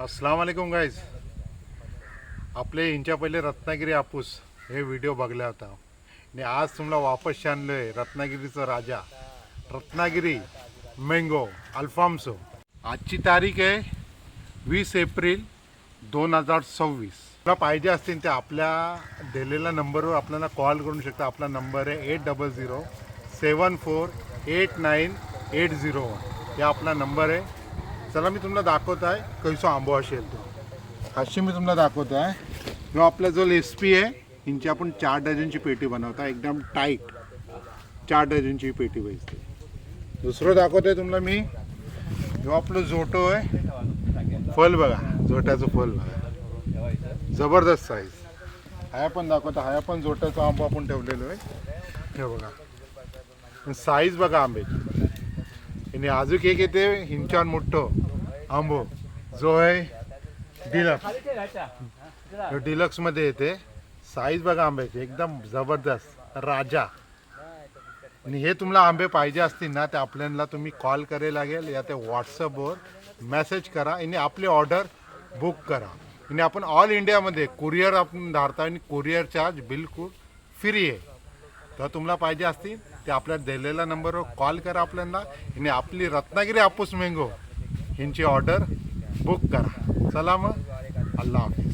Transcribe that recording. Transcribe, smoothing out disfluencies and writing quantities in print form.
अस्सलाम वालेकुम गाईज. आपले इंच्या पहिले रत्नागिरी हापूस हे व्हिडिओ बघला होता आणि आज तुम्हाला वापस आणलो आहे रत्नागिरीचा राजा रत्नागिरी मँगो अल्फान्सो. आजची तारीख आहे 20 एप्रिल 2026. तुला पाहिजे असतील ते आपल्या दिलेल्या नंबरवर आपल्याला कॉल करू शकता. आपला नंबर आहे 8007489801. हे आपला नंबर आहे. चला मी तुम्हाला दाखवत आहे कैसो आंबो असेल तो. अशी मी तुम्हाला दाखवत आहे. जो आपला जो लेस्पी आहे हिंची आपण 4 डझनची पेटी बनवता एकदम टाईट 4 डझनची पेटी पाहिजे. दुसरं दाखवत आहे तुम्हाला मी जो आपलं जोटो आहे. फल बघा, जोट्याचं फल बघा, जबरदस्त साईज. हाया पण दाखवता. हाया पण जोट्याचा आंबा आपण ठेवलेलो आहे. हे बघा साईज बघा आंब्याची. आणि अजून एक येते हिंचान मोठं आंबो जो आहे डिलक्स. डिलक्समध्ये येते. साईज बघा आंब्याची एकदम जबरदस्त राजा. आणि हे तुम्हाला आंबे पाहिजे असतील ना ते आपल्याला तुम्ही कॉल करायला लागेल या ते व्हॉट्सअपवर मेसेज करा आणि आपली ऑर्डर बुक करा. आणि आपण ऑल इंडियामध्ये कुरिअर आपण धाडता आणि कुरिअर चार्ज बिलकुल फ्री आहे. तर तुम्हाला पाहिजे असतील ते आपल्या दिलेल्या नंबरवर कॉल करा आपल्याला आणि आपली रत्नागिरी हापूस मँगो यांची ऑर्डर बुक करा. चला मग, अल्लाह हाफिज.